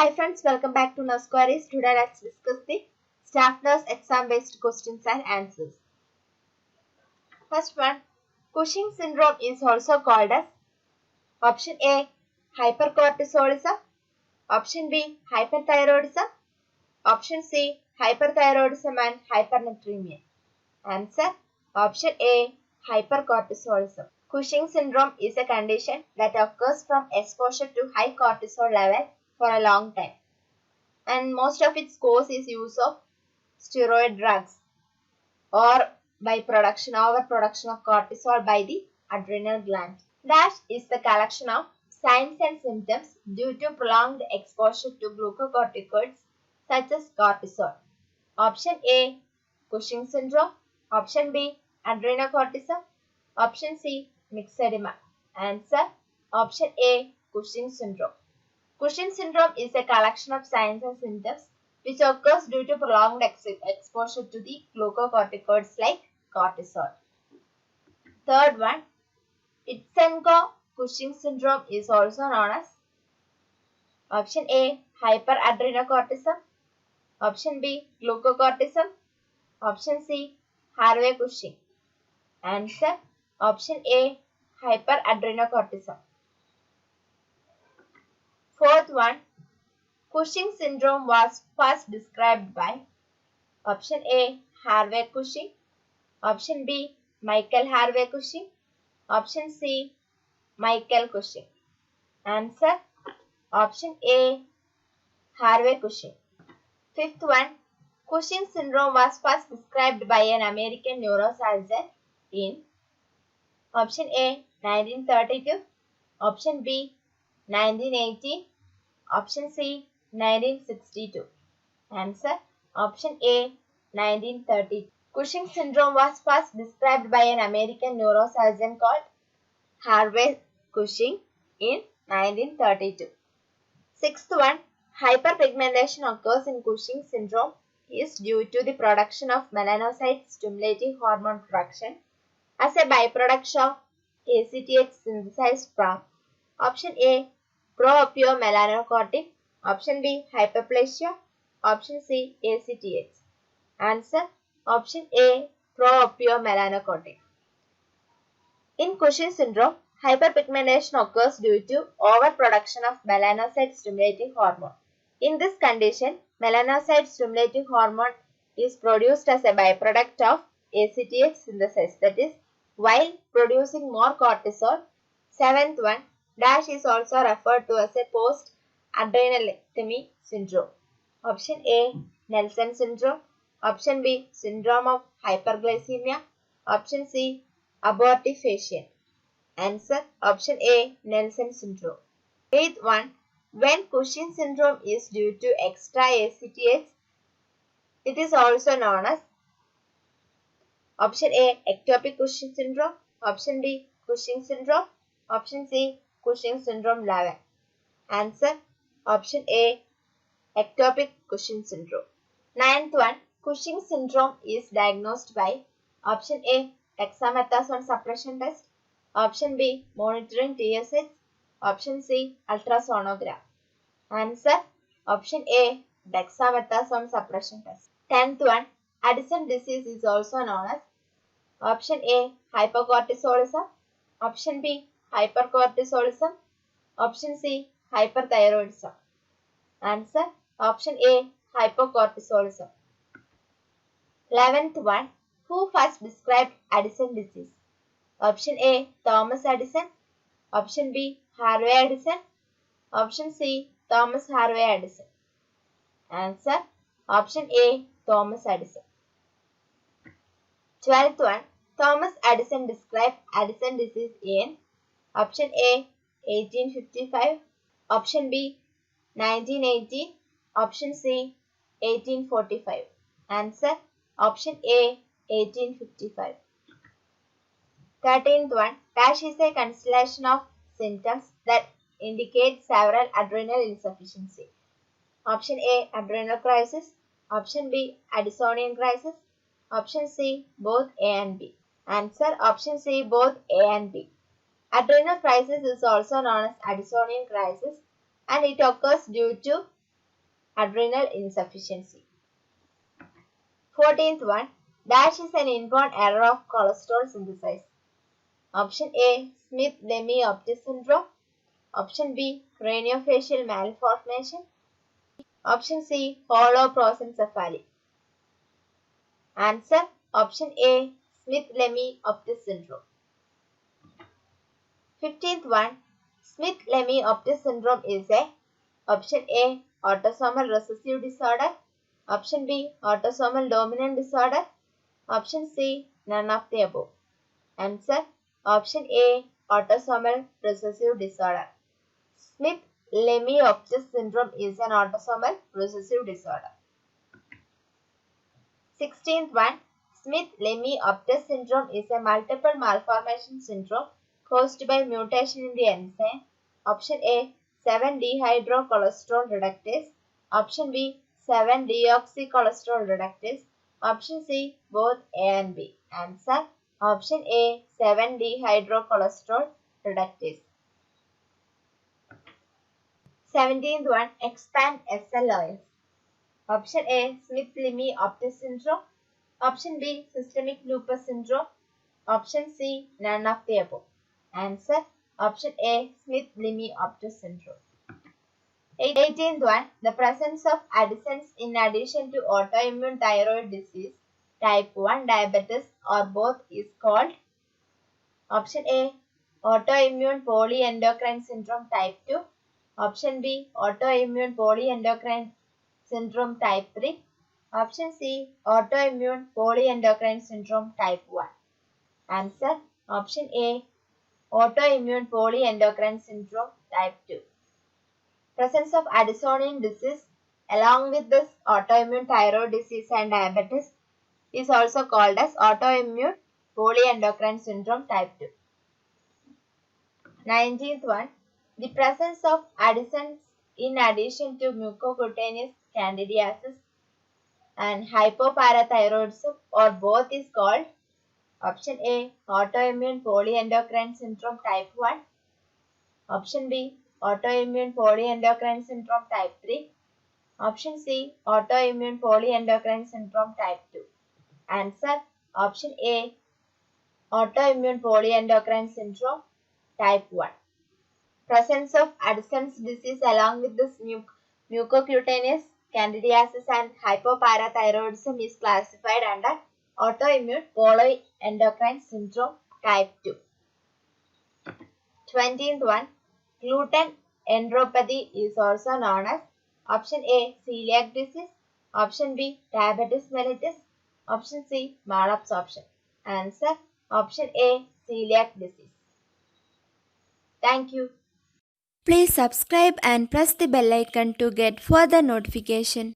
Hi friends, welcome back to Nurse Queries. Today let's discuss the staff nurse exam based questions and answers. First one, Cushing syndrome is also called as option A, hypercortisolism, option B, hyperthyroidism, option C, hyperthyroidism and hypernatremia. Answer, option A, hypercortisolism. Cushing syndrome is a condition that occurs from exposure to high cortisol level for a long time, and most of its cause is use of steroid drugs or by overproduction of cortisol by the adrenal gland. Dash is the collection of signs and symptoms due to prolonged exposure to glucocorticoids such as cortisol. Option A, Cushing syndrome. Option B, adrenocortism. Option C, myxedema. Answer, option A, Cushing syndrome. Cushing syndrome is a collection of signs and symptoms which occurs due to prolonged exposure to the glucocorticoids like cortisol. Third one, Itsenko-cushing syndrome is also known as option A, hyperadrenocortism, option B, glucocortism, option C, Harvey-Cushing. Answer, option A, hyperadrenocortism. Fourth one, Cushing syndrome was first described by option A, Harvey-Cushing, option B, Michael Harvey-Cushing, option C, Michael Cushing. Answer, option A, Harvey-Cushing. Fifth one, Cushing syndrome was first described by an American neurosurgeon in option A, 1932, option B, 1918, option C, 1962. Answer, option A, 1930. Cushing syndrome was first described by an American neurosurgeon called Harvey-Cushing in 1932. Sixth one, hyperpigmentation occurs in Cushing syndrome is due to the production of melanocyte-stimulating hormone production as a byproduct of ACTH synthesized from option A, pro-opiomelanocortin, option B, hyperplasia, option C, ACTH. Answer, option A, pro-opiomelanocortin. In Cushing syndrome, hyperpigmentation occurs due to overproduction of melanocyte-stimulating hormone. In this condition, melanocyte-stimulating hormone is produced as a byproduct of ACTH synthesis, that is, while producing more cortisol. Seventh one, Dash is also referred to as a post-adrenalectomy syndrome. Option A, Nelson syndrome. Option B, syndrome of hyperglycemia. Option C, abortifacient. Answer, option A, Nelson syndrome. Eighth one, when Cushing syndrome is due to extra ACTH, it is also known as option A, ectopic Cushing syndrome. Option B, Cushing syndrome. Option C, Cushing syndrome 11. Answer, option A, ectopic Cushing syndrome. Ninth one, Cushing syndrome is diagnosed by option A, dexamethasone suppression test, option B, monitoring TSH, option C, ultrasonogram. Answer, option A, dexamethasone suppression test. Tenth one, Addison disease is also known as option A, hypocortisolism, option B, hypercortisolism, option C, hyperthyroidism. Answer, option A, hypocortisolism. 11th one, who first described Addison disease? Option A, Thomas Addison, option B, Harvey Addison, option C, Thomas Harvey Addison. Answer, option A, Thomas Addison. 12th one, Thomas Addison described Addison disease in option A, 1855, option B, 1918, option C, 1845. Answer, option A, 1855. 13th one, Dash is a constellation of symptoms that indicate several adrenal insufficiency. Option A, adrenal crisis, option B, Addisonian crisis, option C, both A and B. Answer, option C, both A and B. Adrenal crisis is also known as Addisonian crisis, and it occurs due to adrenal insufficiency. 14th one, dash is an inborn error of cholesterol synthesis. Option A, Smith-Lemli Optiz syndrome. Option B, craniofacial malformation. Option C, holoprosencephaly. Answer, option A, Smith-Lemli Optiz syndrome. 15th one, Smith-Lemli Optiz syndrome is a option A, autosomal recessive disorder. Option B, autosomal dominant disorder. Option C, none of the above. Answer, option A, autosomal recessive disorder. Smith-Lemli Optiz syndrome is an autosomal recessive disorder. 16th one, Smith-Lemli Optiz syndrome is a multiple malformation syndrome caused by mutation in the enzyme. Option A, 7-dehydrocholesterol reductase. Option B, 7-deoxycholesterol reductase. Option C, both A and B. Answer, option A, 7-dehydrocholesterol reductase. 17th one, expand SLOS. Option A, Smith-Lemli Optiz syndrome. Option B, systemic lupus syndrome. Option C, none of the above. Answer, option A, Smith-Lemli Optiz syndrome. 18th one, the presence of Addison's in addition to autoimmune thyroid disease, type 1 diabetes or both is called. Option A, autoimmune polyendocrine syndrome type 2. Option B, autoimmune polyendocrine syndrome type 3. Option C, autoimmune polyendocrine syndrome type 1. Answer, option A, autoimmune polyendocrine syndrome type 2. Presence of Addisonian disease along with this autoimmune thyroid disease and diabetes is also called as autoimmune polyendocrine syndrome type 2. 19th one, the presence of Addison's in addition to mucocutaneous candidiasis and hypoparathyroidism or both is called. Option A, autoimmune polyendocrine syndrome type 1. Option B, autoimmune polyendocrine syndrome type 3. Option C, autoimmune polyendocrine syndrome type 2. Answer, option A, autoimmune polyendocrine syndrome type 1. Presence of Addison's disease along with this mucocutaneous candidiasis and hypoparathyroidism is classified under autoimmune polyendocrine syndrome type 2. 20th one, gluten enteropathy is also known as option A, celiac disease. Option B, diabetes mellitus. Option C, malabsorption. Answer, option A, celiac disease. Thank you. Please subscribe and press the bell icon to get further notification.